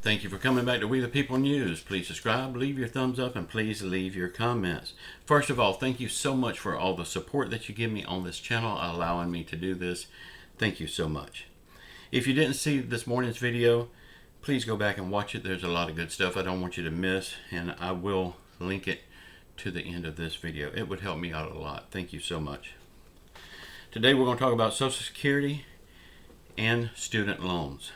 Thank you for coming back to We the People News. Please subscribe, leave your thumbs up, and please leave your comments. First of all, thank you so much for all the support that you give me on this channel, allowing me to do this. Thank you so much. If you didn't see this morning's video, please go back and watch it. There's a lot of good stuff I don't want you to miss, and I will link it to the end of this video. It would help me out a lot. Thank you so much. Today we're going to talk about Social Security and student loans.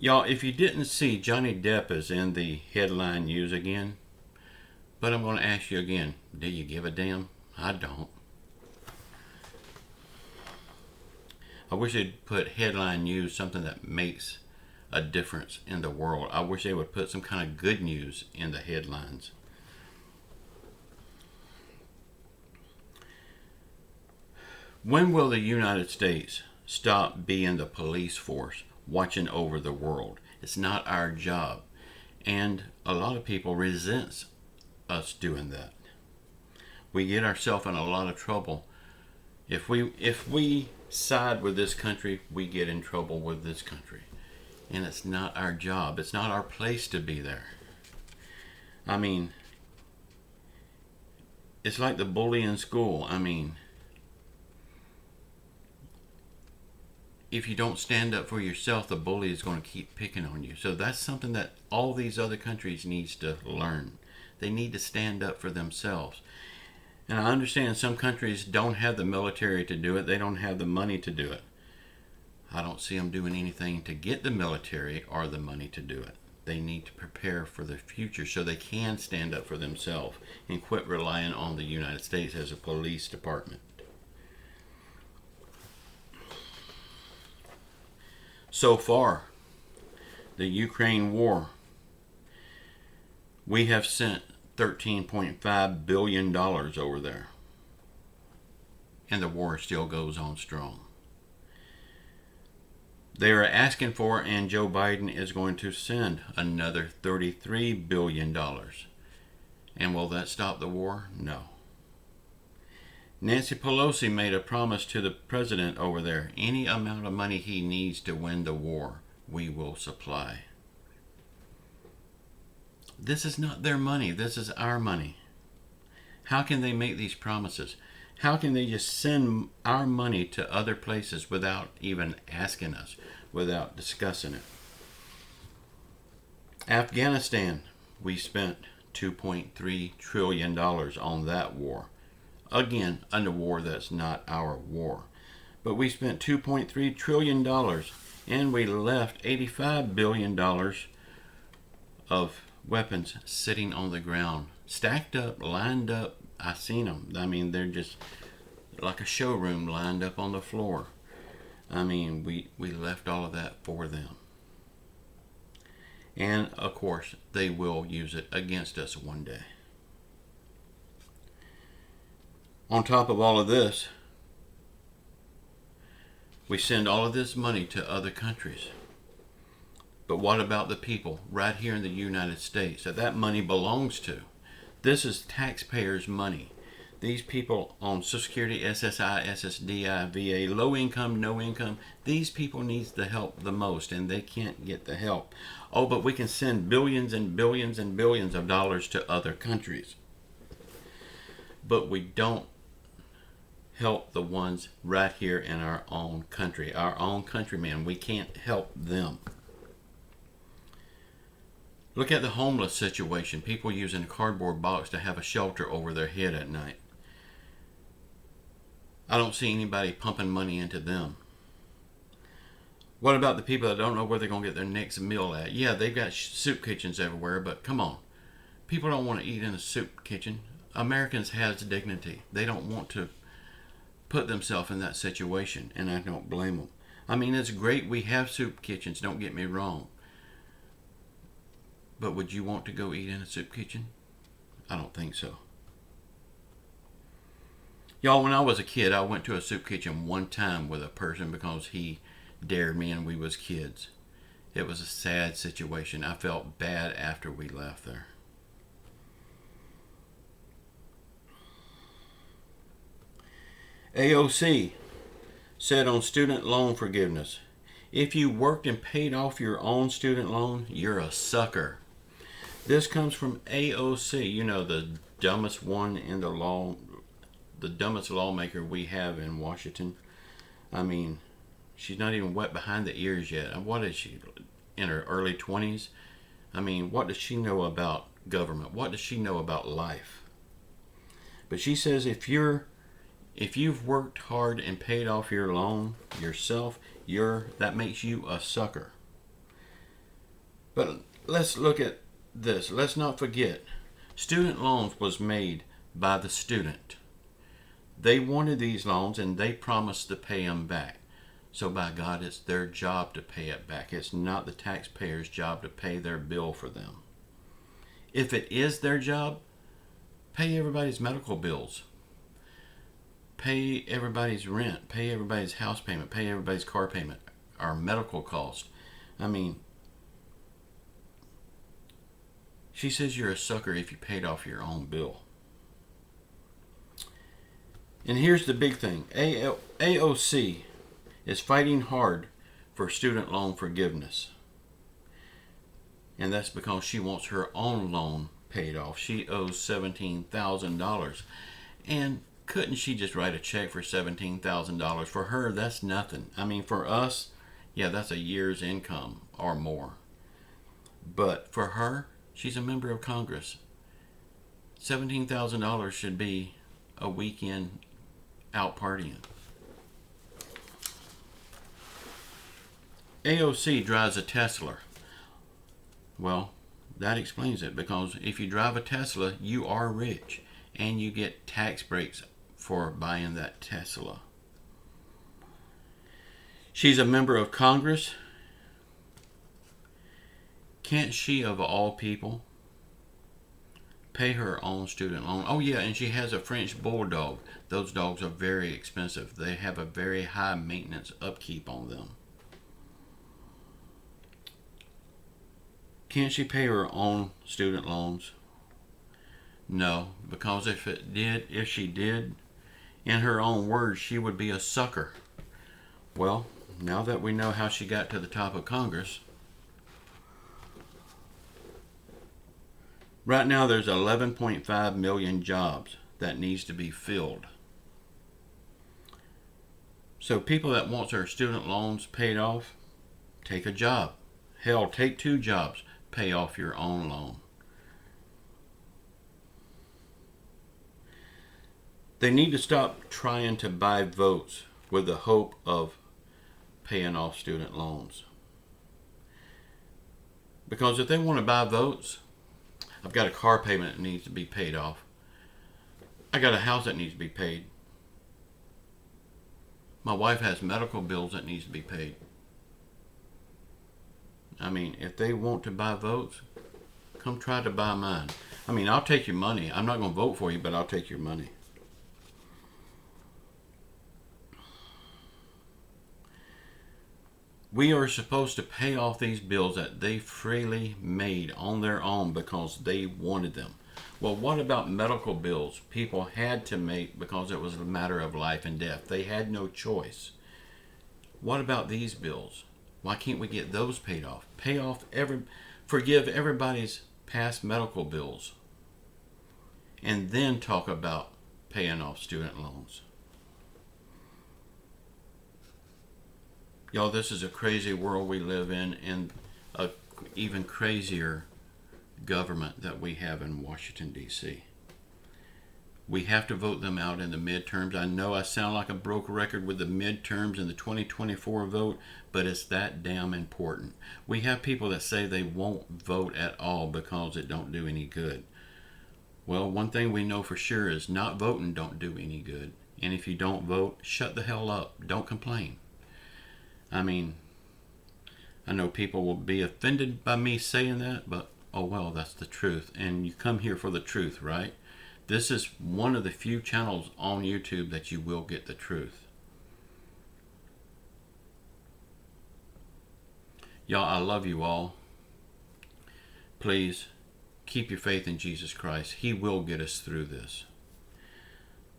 Y'all, if you didn't see, Johnny Depp is in the headline news again. But I'm going to ask you again, do you give a damn? I don't. I wish they'd put headline news, something that makes a difference in the world. I wish they would put some kind of good news in the headlines. When will the United States stop being the police force watching over the world? It's not our job. And a lot of people resent us doing that. We get ourselves in a lot of trouble. If we side with this country, we get in trouble with this country. And it's not our job. It's not our place to be there. I mean, it's like the bully in school. I mean, if you don't stand up for yourself, the bully is going to keep picking on you. So that's something that all these other countries needs to learn. They need to stand up for themselves. And I understand some countries don't have the military to do it. They don't have the money to do it. I don't see them doing anything to get the military or the money to do it. They need to prepare for the future so they can stand up for themselves and quit relying on the United States as a police department. So far, the Ukraine war, we have sent $13.5 billion over there. And the war still goes on strong. They are asking for, and Joe Biden is going to send another $33 billion. And will that stop the war? No. Nancy Pelosi made a promise to the president over there. Any amount of money he needs to win the war, we will supply. This is not their money. This is our money. How can they make these promises? How can they just send our money to other places without even asking us, without discussing it? Afghanistan, we spent $2.3 trillion on that war. Again, a war that's not our war. But we spent $2.3 trillion and we left $85 billion of weapons sitting on the ground. Stacked up, lined up. I seen them. I mean, they're just like a showroom lined up on the floor. I mean, we left all of that for them. And, of course, they will use it against us one day. On top of all of this, we send all of this money to other countries. But what about the people right here in the United States that money belongs to? This is taxpayers' money. These people on Social Security, SSI, SSDI, VA, low income, no income, these people need the help the most, and they can't get the help. Oh, but we can send billions and billions and billions of dollars to other countries. But we don't help the ones right here in our own country. Our own countrymen, we can't help them. Look at the homeless situation. People using a cardboard box to have a shelter over their head at night. I don't see anybody pumping money into them. What about the people that don't know where they're going to get their next meal at? Yeah, they've got soup kitchens everywhere, but come on. People don't want to eat in a soup kitchen. Americans have dignity. They don't want to put themselves in that situation, and I don't blame them. I mean, it's great we have soup kitchens, don't get me wrong. But would you want to go eat in a soup kitchen? I don't think so. Y'all, when I was a kid, I went to a soup kitchen one time with a person because he dared me and we was kids. It was a sad situation. I felt bad after we left there. AOC said on student loan forgiveness, If you worked and paid off your own student loan, you're a sucker. This comes from AOC, the dumbest one in the law, the dumbest lawmaker we have in Washington. I mean, she's not even wet behind the ears yet. What is she, in her early 20s? I mean, what does she know about government? What does she know about life? But she says if you've worked hard and paid off your loan yourself, that makes you a sucker. But let's look at this. Let's not forget, student loans was made by the student. They wanted these loans and they promised to pay them back. So by God, it's their job to pay it back. It's not the taxpayer's job to pay their bill for them. If it is their job, pay everybody's medical bills. Pay everybody's rent. Pay everybody's house payment. Pay everybody's car payment. Our medical cost. I mean, she says you're a sucker if you paid off your own bill. And here's the big thing. AOC is fighting hard for student loan forgiveness. And that's because she wants her own loan paid off. She owes $17,000. And couldn't she just write a check for $17,000? For her, that's nothing. I mean, for us, yeah, that's a year's income or more. But for her, she's a member of Congress. $17,000 should be a weekend out partying. AOC drives a Tesla. Well, that explains it, because if you drive a Tesla, you are rich and you get tax breaks for buying that Tesla. She's a member of Congress. Can't she, of all people, pay her own student loan? Oh yeah, and she has a French bulldog. Those dogs are very expensive. They have a very high maintenance upkeep on them. Can't she pay her own student loans? No, because if she did, in her own words, she would be a sucker. Well, now that we know how she got to the top of Congress, right now there's 11.5 million jobs that needs to be filled. So people that want their student loans paid off, take a job. Hell, take 2 jobs. Pay off your own loan. They need to stop trying to buy votes with the hope of paying off student loans. Because if they want to buy votes, I've got a car payment that needs to be paid off. I got a house that needs to be paid. My wife has medical bills that needs to be paid. I mean, if they want to buy votes, come try to buy mine. I mean, I'll take your money. I'm not going to vote for you, but I'll take your money. We are supposed to pay off these bills that they freely made on their own because they wanted them. Well, what about medical bills people had to make because it was a matter of life and death? They had no choice. What about these bills? Why can't we get those paid off? Forgive everybody's past medical bills, and then talk about paying off student loans. Y'all, this is a crazy world we live in, and a even crazier government that we have in Washington, D.C. We have to vote them out in the midterms. I know I sound like a broken record with the midterms and the 2024 vote, but it's that damn important. We have people that say they won't vote at all because it don't do any good. Well, one thing we know for sure is not voting don't do any good. And if you don't vote, shut the hell up. Don't complain. I mean, I know people will be offended by me saying that, but oh well, that's the truth. And you come here for the truth, right? This is one of the few channels on YouTube that you will get the truth. Y'all, I love you all. Please keep your faith in Jesus Christ. He will get us through this.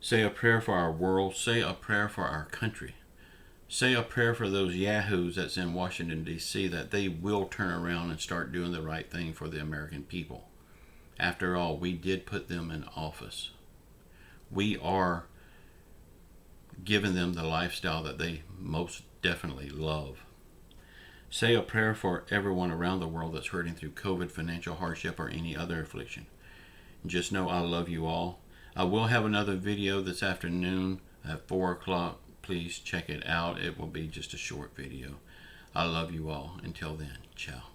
Say a prayer for our world. Say a prayer for our country. Say a prayer for those yahoos that's in Washington, D.C., that they will turn around and start doing the right thing for the American people. After all, we did put them in office. We are giving them the lifestyle that they most definitely love. Say a prayer for everyone around the world that's hurting through COVID, financial hardship, or any other affliction. Just know I love you all. I will have another video this afternoon at 4 o'clock. Please check it out. It will be just a short video. I love you all. Until then, ciao.